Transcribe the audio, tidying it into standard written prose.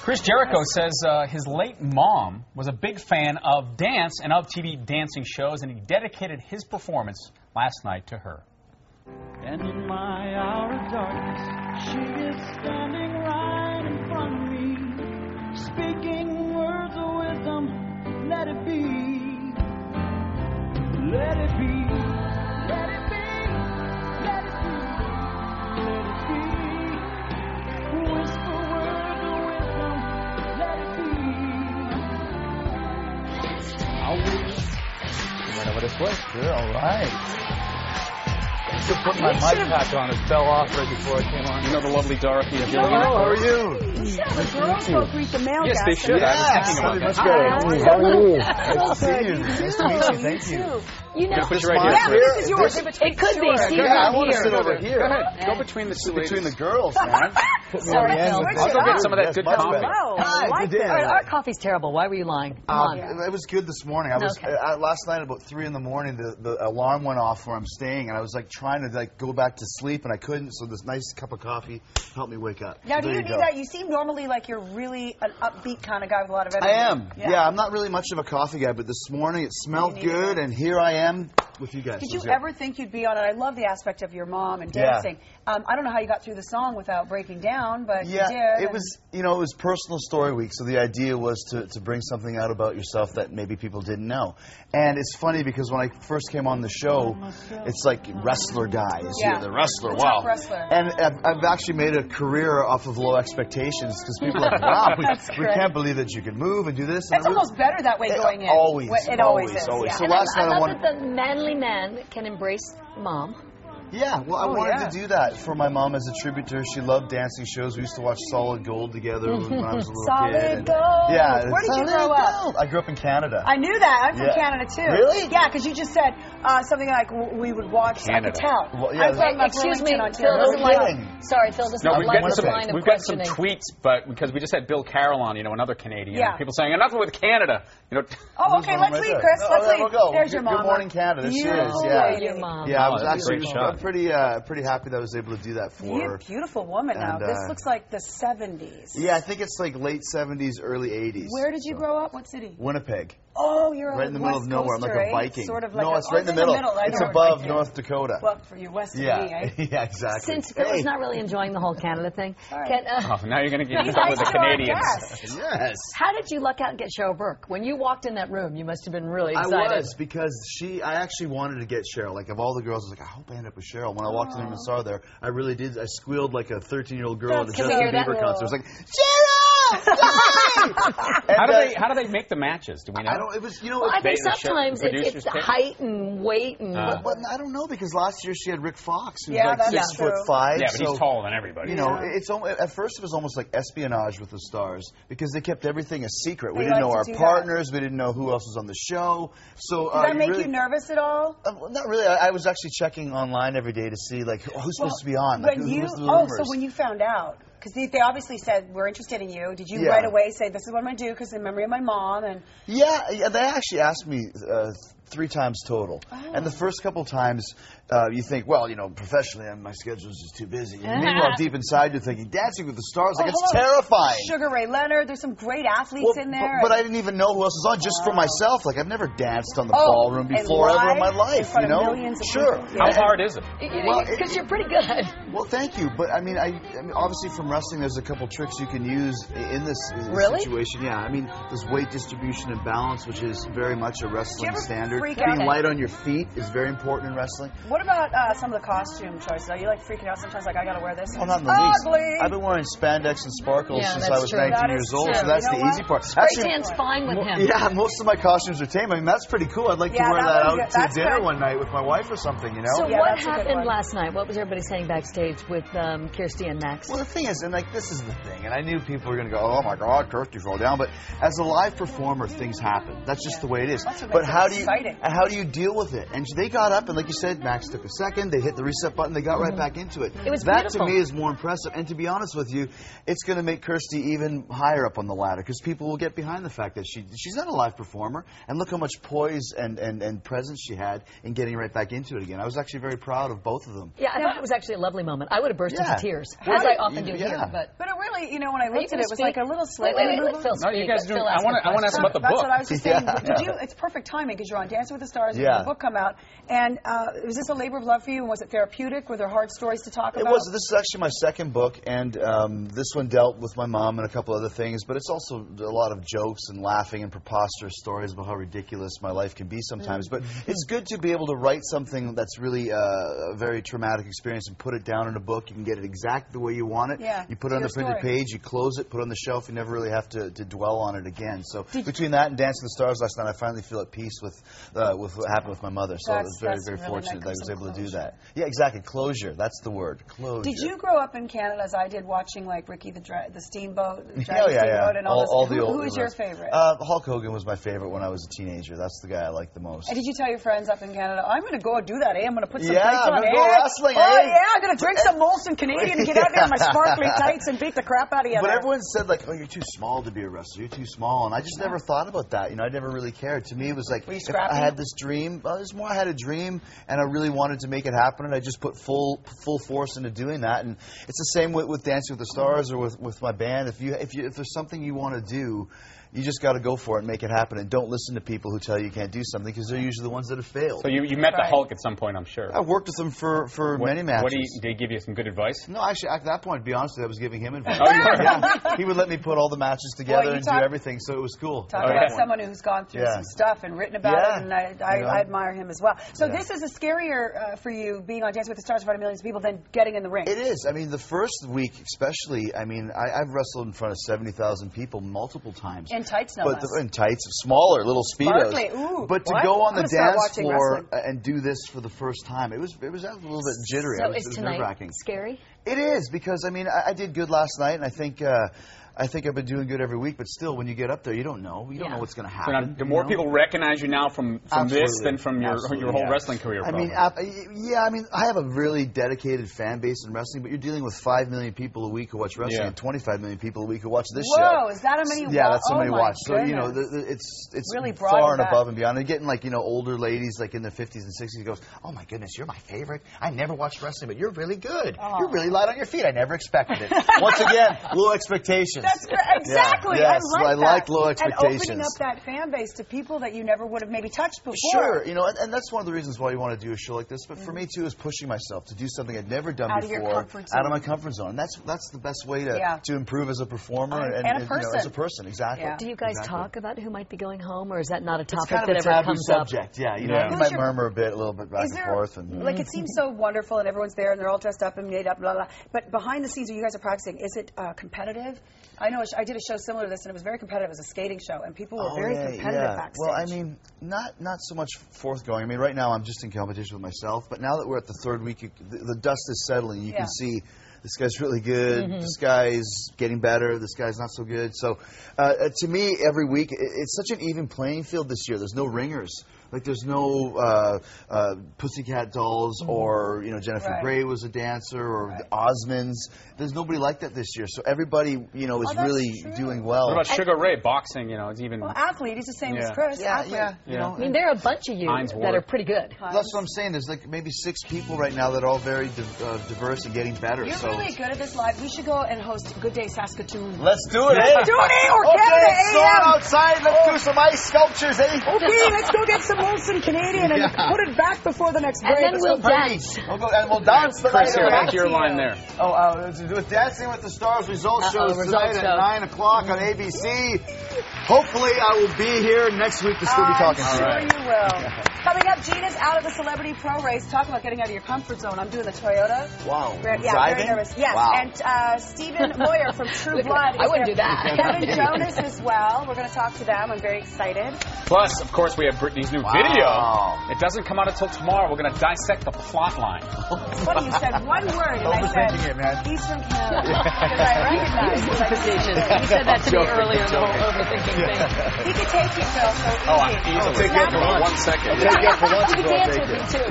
Chris Jericho says his late mom was a big fan of dance and of TV dancing shows, and he dedicated his performance last night to her. And in my hour of darkness, she is standing right in front of me, speaking words of wisdom. Let it be, let it be, let it be, let it be, let it be. Whisper words of wisdom. Let it be. I'll wait. Right over this way. Good, all right. I still put my mic pack on. It fell off right before I came on. You know the lovely Dorothy. Hello, how are you? You should have a girls go greet the male Yes, guys. they should. Yes. I was thinking about Much that. better. How are you? Nice to see you. You Nice to meet you. Thank you. You know, Put you right yeah, here. this is yours. It could be. See, I want to sit over Go here. ahead. Go between the two ladies. Between the girls, man. Sorry, Phil. I'll go get some of that Yes, good much coffee. better. Wow, I Hi, like good day. that. Our coffee's terrible. Why were you lying? Come on. It was good this morning. I was last night about 3 in the morning. The alarm went off where I'm staying, and I was like trying to like go back to sleep, and I couldn't. So this nice cup of coffee helped me wake up. Now, So do there you you need go. that? You seem normally like you're really an upbeat kind of guy with a lot of energy. I am. Yeah, I'm not really much of a coffee guy, but this morning it smelled good, and here I am with you guys. Did you ever think you'd be on it? I love the aspect of your mom and dancing. I don't know how you got through the song without breaking down, but you did. It was, it was personal story week, so the idea was to bring something out about yourself that maybe people didn't know. And it's funny because when I first came on the show, it's like wrestler guys. Yeah. The wrestler, The wow. top wrestler. And I've actually made a career off of low expectations because people are like, wow, we can't believe that you can move and do this. It's almost better that way going in. Always. It always is. Always. Yeah. So And last night I I love wanted... that the manly man can embrace mom. Yeah, well, I wanted to do that for my mom as a tribute to her. She loved dancing shows. We used to watch Solid Gold together when I was a little Solid kid. Gold. Yeah. Where did you grow up? I grew up in Canada. I knew that. I'm from Canada, too. Really? Yeah, because you just said something like we would watch. Canada. I could tell. Well, yeah, I'm from Excuse me, Burlington, Phil Ontario. doesn't like. kidding. Sorry, Phil doesn't No, like we've got the line of we've got some questioning. tweets, but because we just had Bill Carroll on, another Canadian. Yeah. People saying enough with Canada. Oh, okay. Let's leave, Chris. Let's there leave. we go. There's your mom. Good morning, Canada. She is. Beautiful Yeah. lady. Your mom. Yeah, I was Oh, that's a actually great shot. I'm pretty happy that I was able to do that for You're her. a beautiful woman now. And, This looks like the 70s. Yeah, I think it's like late 70s, early 80s. Where did you grow up? What city? Winnipeg. Oh, you're Right in the middle of nowhere. I'm like a Viking. Sort of like no, it's right in the middle. It's above North Dakota. Well, for you, west of me, eh? Yeah, exactly. Since Phil's not really enjoying the whole Canada thing, can, Oh, now you're going to get He's stuck with the also our Canadians. guest. Yes. how did you luck out and get Cheryl Burke? When you walked in that room, you must have been really I excited. was, because I actually wanted to get Cheryl. Like, of all the girls, I was like, I hope I end up with Cheryl. When I walked in the room and saw her there, I really did. I squealed like a 13-year-old girl at a Can we Justin hear that? Bieber concert. I was like, Cheryl! Yay! How do they make the matches? Do we know? I don't. It was, Well, I think They- the sometimes producers it's pick? height and weight and. But I don't know, because last year she had Rick Fox, who's Yeah, like that's 6'5". Yeah, but he's taller than everybody. You know, at first it was almost like espionage with the stars, because they kept everything a secret. We They didn't know like our to do partners. We didn't know who else was on the show. So Did that make you nervous at all? Not really. I was actually checking online every day to see like who's supposed to be on. Like, When who you was the rumors. so when you found out, because they obviously said we're interested in you. Did you Yeah. right away say this is what I'm going to do because in memory of my mom? And Yeah, they actually asked me 3 times total. And the first couple times, you think, well, professionally, my schedule is just too busy. And meanwhile, deep inside, you're thinking, Dancing with the Stars, like, it's terrifying. Sugar Ray Leonard, there's some great athletes in there. But I didn't even know who else was on, just for myself. Like, I've never danced on the ballroom and before ever in my live life, in front of millions of Sure. people. How hard is it? Because you're pretty good. Well, thank you. But, I mean, obviously from wrestling, there's a couple tricks you can use in this situation. Yeah, I mean, there's weight distribution and balance, which is very much a wrestling standard. freak Being out? light on your feet is very important in wrestling. What about some of the costume choices? Are you like freaking out sometimes? Like I got to wear this. Well, not in the least. Ugly. I've been wearing spandex and sparkles Yeah, since that's I was true. 19 That years is old, true. so that's You know the easy what? part. Spray tan's fine with him. Yeah, most of my costumes are tame. I mean, that's pretty cool. I'd like to Yeah, wear that that one's out good. to That's dinner good. one night with my wife or something, So Yeah, what that's a good happened one. last night? What was everybody saying backstage with Kirsty and Max? Well, the thing is, and like this is the thing, and I knew people were going to go, oh my God, Kirsty fell down. But as a live performer, things happen. That's just the way it is. That's what But makes it how do you? exciting. exciting. And how do you deal with it? And they got up, and like you said, Max took a second. They hit the reset button. They got right back into it. It was that beautiful. to me is more impressive. And to be honest with you, it's going to make Kirsty even higher up on the ladder because people will get behind the fact that she's not a live performer. And look how much poise and presence she had in getting right back into it again. I was actually very proud of both of them. Yeah, I thought it was actually a lovely moment. I would have burst into tears, Well, as I often do here. But it really, you know, when I looked at it, it was like a little wait, slightly. Phil, No, you guys do. I want to ask about the That's book. what I was just saying. It's perfect timing because you're on Dancing with the Stars and the book come out. And was this a labor of love for you? And was it therapeutic? Were there hard stories to talk about? It was. This is actually my second book, and this one dealt with my mom and a couple other things, but it's also a lot of jokes and laughing and preposterous stories about how ridiculous my life can be sometimes. But it's good to be able to write something that's really a very traumatic experience and put it down in a book. You can get it exactly the way you want it. Yeah, you put it on the printed page, you close it, put it on the shelf, you never really have to dwell on it again. So between that and Dancing with the Stars last night, I finally feel at peace with what happened with my mother. So I was very, very fortunate that I was able to do that. Yeah, exactly. Closure. That's the word. Closure. Did you grow up in Canada as I did, watching like Ricky the Steamboat, yeah. and all the old. Who was your favorite? Hulk Hogan was my favorite when I was a teenager. That's the guy I liked the most. And did you tell your friends up in Canada, I'm going to go and do that, eh? I'm going to put some tights I'm on, gonna go wrestling, Oh, eh? yeah, I'm going to drink some Molson Canadian and get out there in my sparkly tights and beat the crap out of you. But everyone said, like, oh, you're too small to be a wrestler. You're too small. And I just never thought about that. You know, I never really cared. To me, it was like, Were you if scrappy? I had this dream. Well, it was more I had a dream, and I really wanted to make it happen, and I just put full force into doing that. And it's the same with Dancing with the Stars or with my band. If there's something you want to do, you just got to go for it and make it happen. And don't listen to people who tell you can't do something because they're usually the ones that have failed. So you met the Hulk at some point, I'm sure. I worked with him for many matches. Did he give you some good advice? No, actually, at that point, to be honest with you, I was giving him advice. Oh, you were? Yeah, he would let me put all the matches together and do everything, so it was cool. Talk about someone who's gone through some stuff and written about it, and I admire him as well. So this is a scarier for you, being on Dancing with the Stars in front of millions of people, than getting in the ring. It is. I mean, the first week especially, I mean, I've wrestled in front of 70,000 people multiple times. In tights, no less. In tights, smaller, little Speedos. Sparkly. Ooh, but to go on the dance floor and do this for the first time, it was a little bit jittery. So it was tonight nerve-wracking. Scary? It is, because, I mean, I did good last night, and I think I've been doing good every week, but still, when you get up there, you don't know. You don't know what's going to happen. So now, do more people recognize you now from this than from your whole wrestling career? I mean, I have a really dedicated fan base in wrestling, but you're dealing with 5 million people a week who watch wrestling and 25 million people a week who watch this show. Whoa, is that how many? Yeah, that's how many watch. So you know, it's really far and above and beyond. They're getting like older ladies like in their 50s and 60s who goes, oh my goodness, you're my favorite. I never watched wrestling, but you're really good. You're really light on your feet. I never expected it. Once again, low expectations. That's great. Exactly. Yes, I like low expectations. And opening up that fan base to people that you never would have maybe touched before. Sure, you know, and that's one of the reasons why you want to do a show like this. But for me too, is pushing myself to do something I'd never done before, out of my comfort zone. And that's the best way to improve as a performer and a person. You know, as a person. Exactly. Do you guys talk about who might be going home, or is that not a topic kind of that a ever taboo comes subject? up? Yeah, you know, you might murmur a little bit back and forth. And like, it seems so wonderful, and everyone's there, and they're all dressed up and made up, blah blah. But behind the scenes, when you guys are practicing, is it competitive? I know I did a show similar to this, and it was very competitive. It was a skating show, and people were very competitive backstage. Well, I mean, not so much forthgoing. I mean, right now I'm just in competition with myself, but now that we're at the third week, the dust is settling. You can see this guy's really good, this guy's getting better, this guy's not so good. So to me, every week, it's such an even playing field this year. There's no ringers. Like, there's no Pussycat Dolls or, you know, Jennifer Grey was a dancer or the Osmonds. There's nobody like that this year. So everybody, you know, is really doing well. What about Sugar Ray? Boxing, you know, it's even... Well, athlete, he's the same as Chris. Yeah. You know, I mean, there are a bunch of you that are pretty good. That's what I'm saying. There's like maybe 6 people right now that are all very diverse and getting better. You're really good at this live. We should go and host Good Day Saskatoon. Let's do it, eh? Let's do it, eh? Or Canada AM. Let's go outside. Let's do some ice sculptures, eh? Okay, let's go get some Molson Canadian and put it back before the next break. And then we'll dance. We'll dance the night away. Back to your line there. With Dancing with the Stars results shows tonight at 9 o'clock on ABC. Hopefully, I will be here next week to still be talking to you. I'm sure you will. Coming up, Gina's out of the Celebrity Pro Race. Talk about getting out of your comfort zone. I'm doing the Toyota. Wow. Very nervous. Yes. Wow. And Stephen Moyer from True Blood. I wouldn't do that. Kevin Jonas as well. We're going to talk to them. I'm very excited. Plus, of course, we have Britney's new video. It doesn't come out until tomorrow. We're going to dissect the plot line. It's funny, you said one word, and I said, Overthinking it, man. he's from Canada. Because I recognize it. He said that to me earlier, the whole overthinking thing. He could take you, Phil, so easy. I'm easily. Take it for 1 second. Take it for once. You can dance with me, too.